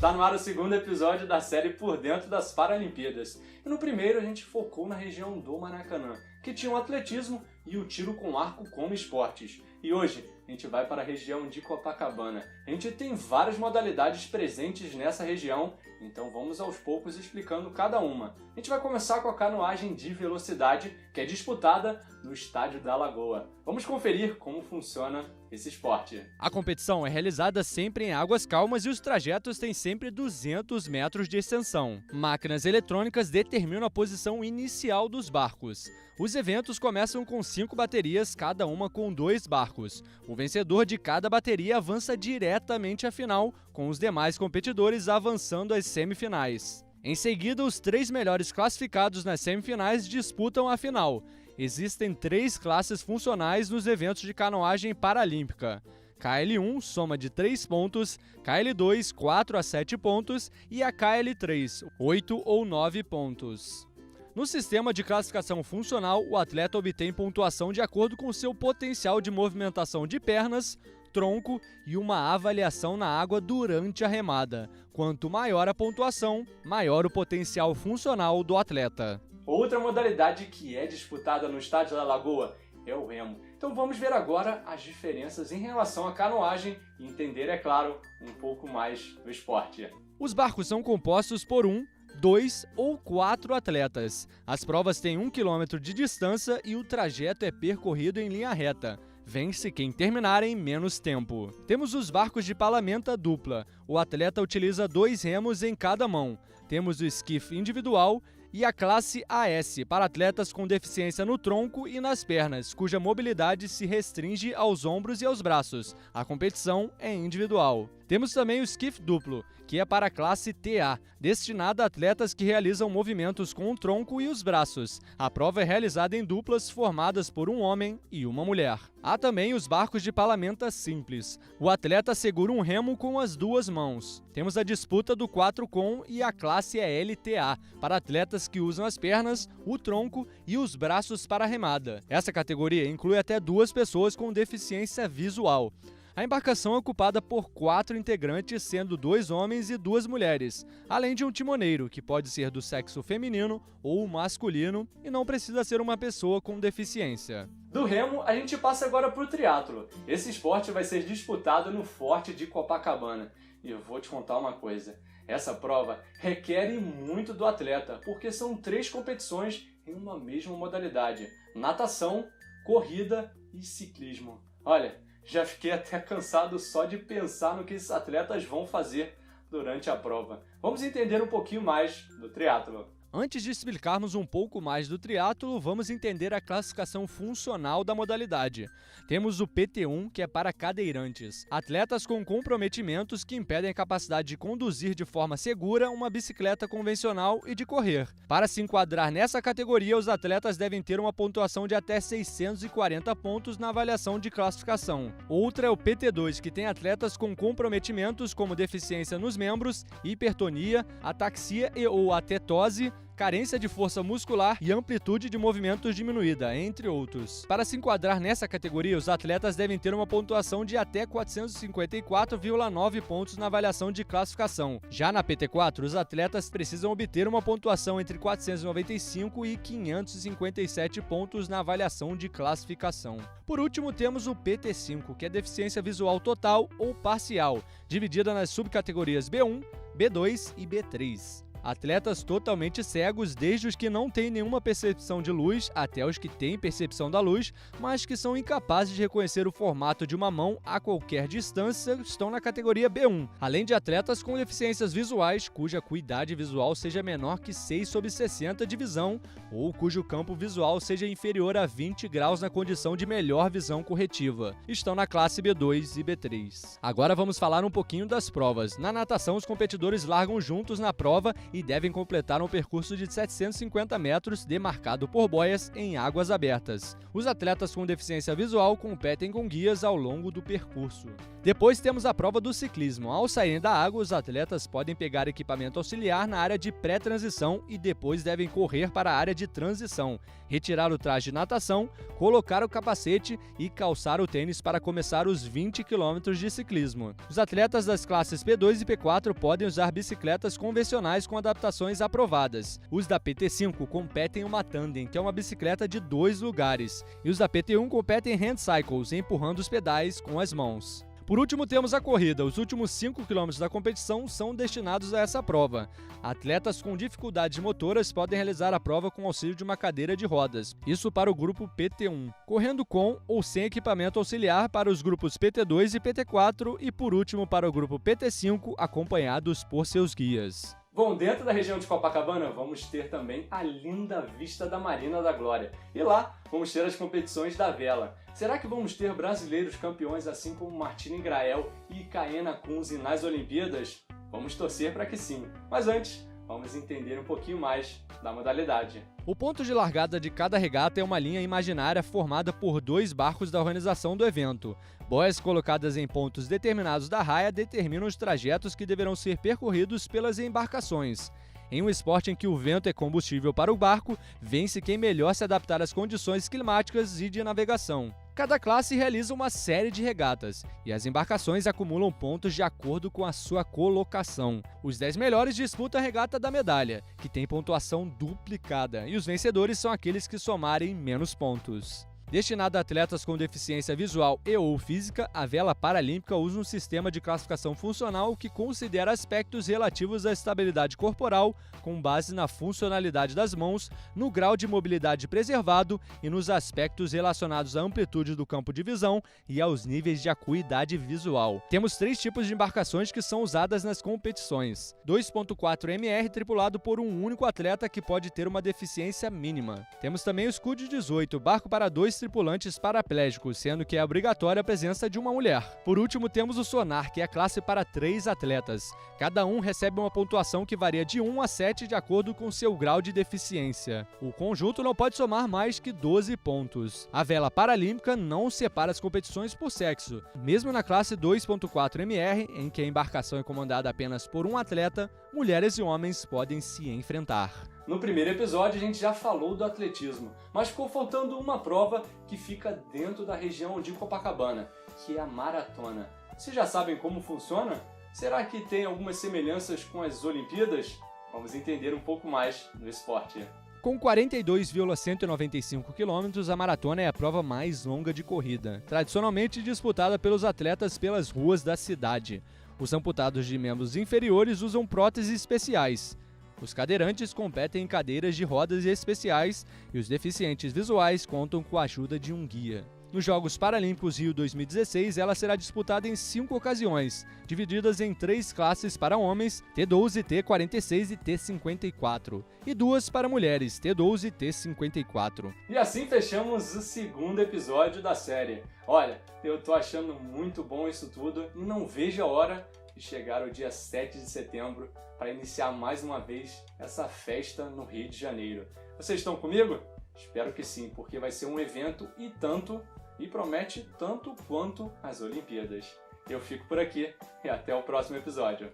Está no ar o segundo episódio da série Por Dentro das Paralimpíadas. E no primeiro a gente focou na região do Maracanã, que tinha o atletismo e o tiro com arco como esportes. E hoje a gente vai para a região de Copacabana. A gente tem várias modalidades presentes nessa região, então vamos aos poucos explicando cada uma. A gente vai começar com a canoagem de velocidade, que é disputada no Estádio da Lagoa. Vamos conferir como funciona esse esporte. A competição é realizada sempre em águas calmas e os trajetos têm sempre 200 metros de extensão. Máquinas eletrônicas determinam a posição inicial dos barcos. Os eventos começam com 5 baterias, cada uma com 2 barcos. O vencedor de cada bateria avança diretamente à final, com os demais competidores avançando às semifinais. Em seguida, os 3 melhores classificados nas semifinais disputam a final. Existem 3 classes funcionais nos eventos de canoagem paralímpica. KL1 soma de 3 pontos, KL2 4 a 7 pontos e a KL3 8 ou 9 pontos. No sistema de classificação funcional, o atleta obtém pontuação de acordo com seu potencial de movimentação de pernas, tronco e uma avaliação na água durante a remada. Quanto maior a pontuação, maior o potencial funcional do atleta. Outra modalidade que é disputada no Estádio da Lagoa é o remo. Então vamos ver agora as diferenças em relação à canoagem e entender, é claro, um pouco mais do esporte. Os barcos são compostos por 1, 2 ou 4 atletas. As provas têm 1 km de distância e o trajeto é percorrido em linha reta. Vence quem terminar em menos tempo. Temos os barcos de palamenta dupla. O atleta utiliza 2 remos em cada mão. Temos o esquife individual e a classe AS, para atletas com deficiência no tronco e nas pernas, cuja mobilidade se restringe aos ombros e aos braços. A competição é individual. Temos também o esquife duplo, que é para a classe TA, destinada a atletas que realizam movimentos com o tronco e os braços. A prova é realizada em duplas formadas por um homem e uma mulher. Há também os barcos de palamenta simples. O atleta segura um remo com as 2 mãos. Temos a disputa do 4 com e a classe é LTA, para atletas que usam as pernas, o tronco e os braços para a remada. Essa categoria inclui até 2 pessoas com deficiência visual. A embarcação é ocupada por 4 integrantes, sendo 2 homens e 2 mulheres, além de um timoneiro, que pode ser do sexo feminino ou masculino e não precisa ser uma pessoa com deficiência. Do remo, a gente passa agora para o triatlo. Esse esporte vai ser disputado no Forte de Copacabana. E eu vou te contar uma coisa, essa prova requer muito do atleta, porque são 3 competições em uma mesma modalidade: natação, corrida e ciclismo. Olha, já fiquei até cansado só de pensar no que esses atletas vão fazer durante a prova. Vamos entender um pouquinho mais do triatlo. Antes de explicarmos um pouco mais do triatlo, vamos entender a classificação funcional da modalidade. Temos o PT1, que é para cadeirantes, atletas com comprometimentos que impedem a capacidade de conduzir de forma segura uma bicicleta convencional e de correr. Para se enquadrar nessa categoria, os atletas devem ter uma pontuação de até 640 pontos na avaliação de classificação. Outra é o PT2, que tem atletas com comprometimentos como deficiência nos membros, hipertonia, ataxia e ou atetose, carência de força muscular e amplitude de movimentos diminuída, entre outros. Para se enquadrar nessa categoria, os atletas devem ter uma pontuação de até 454,9 pontos na avaliação de classificação. Já na PT4, os atletas precisam obter uma pontuação entre 495 e 557 pontos na avaliação de classificação. Por último, temos o PT5, que é deficiência visual total ou parcial, dividida nas subcategorias B1, B2 e B3. Atletas totalmente cegos, desde os que não têm nenhuma percepção de luz até os que têm percepção da luz, mas que são incapazes de reconhecer o formato de uma mão a qualquer distância, estão na categoria B1, além de atletas com deficiências visuais cuja acuidade visual seja menor que 6/60 de visão ou cujo campo visual seja inferior a 20 graus na condição de melhor visão corretiva. Estão na classe B2 e B3. Agora vamos falar um pouquinho das provas. Na natação, os competidores largam juntos na prova e devem completar um percurso de 750 metros demarcado por boias em águas abertas. Os atletas com deficiência visual competem com guias ao longo do percurso. Depois temos a prova do ciclismo. Ao saírem da água, os atletas podem pegar equipamento auxiliar na área de pré-transição e depois devem correr para a área de transição, retirar o traje de natação, colocar o capacete e calçar o tênis para começar os 20 km de ciclismo. Os atletas das classes P2 e P4 podem usar bicicletas convencionais com adaptações aprovadas. Os da PT5 competem em uma tandem, que é uma bicicleta de 2 lugares, e os da PT1 competem em hand cycles, empurrando os pedais com as mãos. Por último, temos a corrida. Os últimos 5 km da competição são destinados a essa prova. Atletas com dificuldades motoras podem realizar a prova com auxílio de uma cadeira de rodas. Isso para o grupo PT1. Correndo com ou sem equipamento auxiliar para os grupos PT2 e PT4 e, por último, para o grupo PT5, acompanhados por seus guias. Bom, dentro da região de Copacabana vamos ter também a linda vista da Marina da Glória. E lá vamos ter as competições da vela. Será que vamos ter brasileiros campeões assim como Martina Grael e Kaena Kunze nas Olimpíadas? Vamos torcer para que sim. Mas antes, vamos entender um pouquinho mais da modalidade. O ponto de largada de cada regata é uma linha imaginária formada por 2 barcos da organização do evento. Boias colocadas em pontos determinados da raia determinam os trajetos que deverão ser percorridos pelas embarcações. Em um esporte em que o vento é combustível para o barco, vence quem melhor se adaptar às condições climáticas e de navegação. Cada classe realiza uma série de regatas, e as embarcações acumulam pontos de acordo com a sua colocação. Os 10 melhores disputam a regata da medalha, que tem pontuação duplicada, e os vencedores são aqueles que somarem menos pontos. Destinada a atletas com deficiência visual e/ou física, a vela paralímpica usa um sistema de classificação funcional que considera aspectos relativos à estabilidade corporal, com base na funcionalidade das mãos, no grau de mobilidade preservado e nos aspectos relacionados à amplitude do campo de visão e aos níveis de acuidade visual. Temos 3 tipos de embarcações que são usadas nas competições. 2.4 MR tripulado por um único atleta que pode ter uma deficiência mínima. Temos também o Scud 18, barco para 2 tripulantes paraplégicos, sendo que é obrigatória a presença de uma mulher. Por último, temos o Sonar, que é a classe para 3 atletas. Cada um recebe uma pontuação que varia de 1 a 7 de acordo com seu grau de deficiência. O conjunto não pode somar mais que 12 pontos. A vela paralímpica não separa as competições por sexo. Mesmo na classe 2.4 MR, em que a embarcação é comandada apenas por um atleta, mulheres e homens podem se enfrentar. No primeiro episódio a gente já falou do atletismo, mas ficou faltando uma prova que fica dentro da região de Copacabana, que é a maratona. Vocês já sabem como funciona? Será que tem algumas semelhanças com as Olimpíadas? Vamos entender um pouco mais do esporte. Com 42,195 km, a maratona é a prova mais longa de corrida, tradicionalmente disputada pelos atletas pelas ruas da cidade. Os amputados de membros inferiores usam próteses especiais. Os cadeirantes competem em cadeiras de rodas especiais e os deficientes visuais contam com a ajuda de um guia. Nos Jogos Paralímpicos Rio 2016, ela será disputada em 5 ocasiões, divididas em 3 classes para homens, T12, T46 e T54, e 2 para mulheres, T12 e T54. E assim fechamos o segundo episódio da série. Olha, eu tô achando muito bom isso tudo e não vejo a hora de chegar o dia 7 de setembro para iniciar mais uma vez essa festa no Rio de Janeiro. Vocês estão comigo? Espero que sim, porque vai ser um evento e promete tanto quanto as Olimpíadas. Eu fico por aqui e até o próximo episódio.